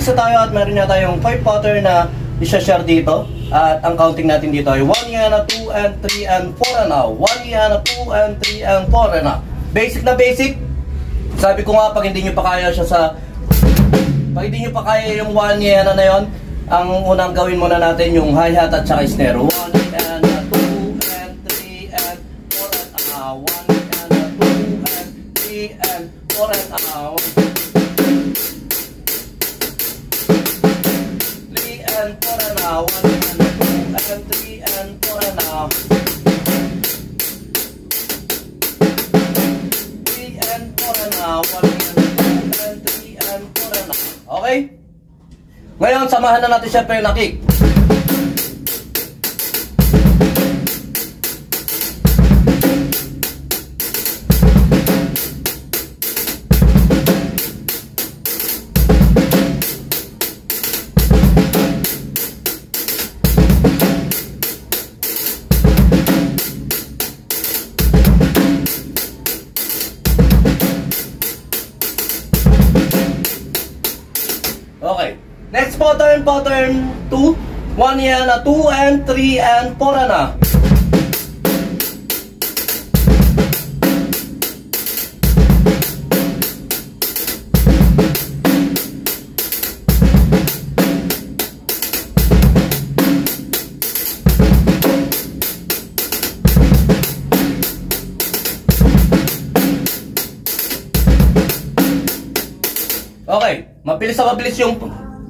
na tayo at meron na tayong 5 pattern na isa-share dito. At ang counting natin dito ay 1 yana, 2 and 3 and 4 na. 1 yana, 2 and 3 and 4 na. Basic na basic. Sabi ko nga, pag hindi nyo pa kaya siya sa... Pag hindi nyo pa kaya yung 1 yana na yon, ang unang gawin muna natin yung hi-hat at saka snare. 1 yana, 2 and 3 and 4 and 1 yana, 2 and 3 and 4 and 3 and 4 and 1 and 2 and 3 and 4 and 3 and 4 and 1 and 2 and 3 and 4 and okay? Ngayon, samahan na natin syempre na kick. Okay. Next pattern 2. 1 yana, 2 and 3 and 4 na. Okay, mabilis yung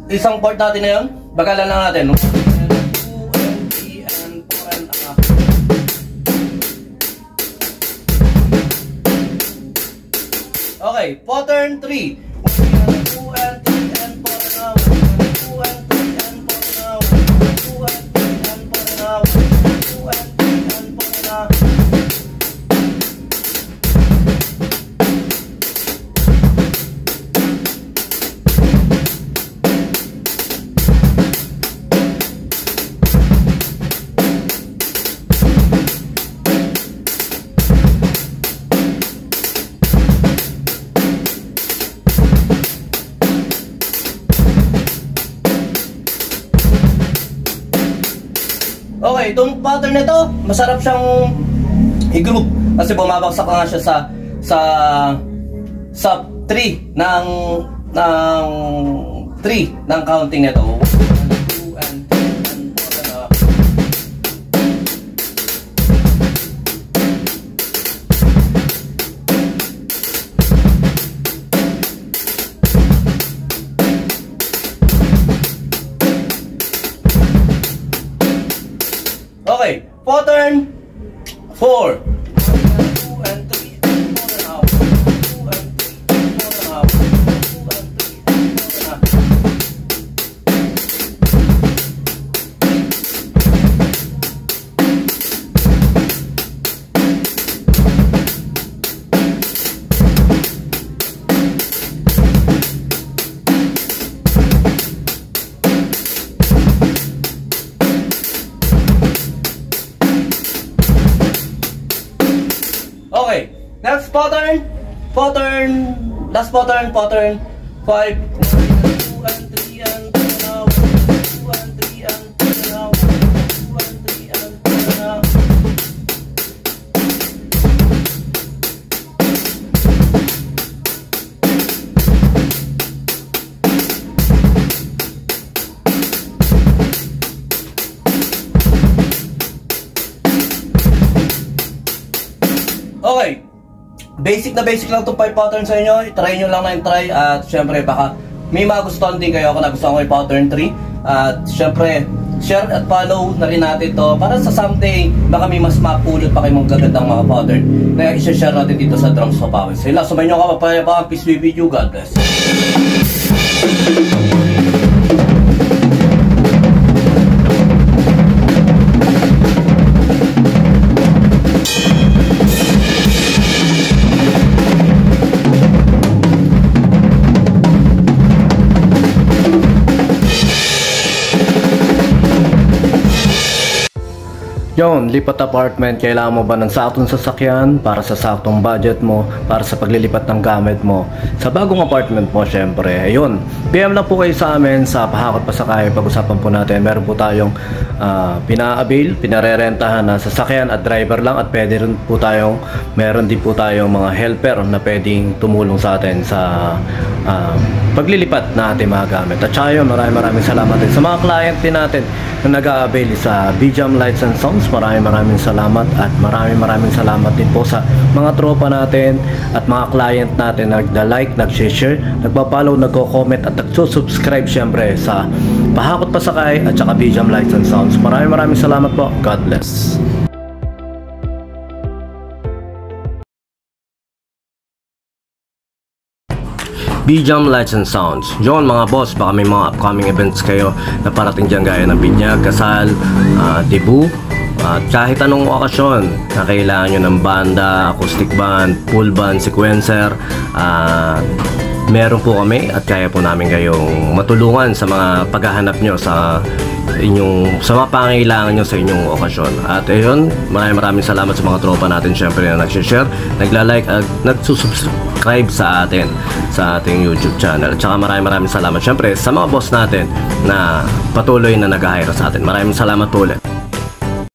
isang part natin na yun. Bagalan lang natin. 2 and 3 and 4 and okay, pattern 3. 2 and 3 and 4 and 2 and 3 and 4 and 2 and 3 and 4 and 2 and 3 and 4 and okay, itong pattern na ito, masarap siyang i-group kasi bumabagsak nga siya sa 3 ng 3 ng counting nito. 2 and 3 and 4 na. Okay, pattern 4. 2 and 3 and 4 and 2 and 3 and 4 and 2 and 3 and 4 and okay, next pattern, last pattern 5, 2 and 3 and 4 2 and 3 and 4 2 and 3 and 4 okay, basic na basic lang itong 5 pattern sa inyo. I-try nyo lang na i-try. At syempre baka may magustuhan din kayo. Ako nagustuhan ko yung pattern 3. At syempre share at follow na rin natin to para sa someday baka may mas mapulot pa kayong magagandang mga pattern na i-share natin dito sa Drums of Power. Sila, sumayin nyo ka mapayapaan. Peace be with you. God bless. Yon, lipat apartment, kailangan mo ba ng saktong sasakyan para sa saktong budget mo, para sa paglilipat ng gamit mo sa bagong apartment mo? Syempre, ayun, PM lang po kayo sa amin sa Pahakot Pasakay. Pag-usapan po natin, meron po tayong pina-avail, pinarerentahan na sasakyan at driver lang, at pwede rin po tayong, meron din po tayong mga helper na pwedeng tumulong sa atin sa paglilipat na ating mga gamit. At saka yun, maraming salamat din sa mga client din natin na nag-a-avail sa BJAM Lights and Sounds. Maraming salamat, at maraming salamat din po sa mga tropa natin at mga client natin na nag-like, nag-share, nagpa-follow, nagko-comment at nagsusubscribe syempre sa Pahakot Pasakay at saka BJAM Lights and Sounds. Maraming salamat po. God bless. BJAM Lights and Sounds. Yun mga boss, baka may mga upcoming events kayo na parating dyan, gaya ng binyag, kasal, debut, at kahit anong okasyon na kailangan nyo ng banda, acoustic band, full band, sequencer, meron po kami at kaya po namin kayong matulungan sa mga paghahanap nyo sa mga pangailangan nyo sa inyong okasyon. At ayun, maraming salamat sa mga tropa natin syempre na nag-share, nagla-like at nagsusubscribe sa atin sa ating YouTube channel. At saka maraming salamat syempre sa mga boss natin na patuloy na nag-hire sa atin. Maraming salamat po ulit.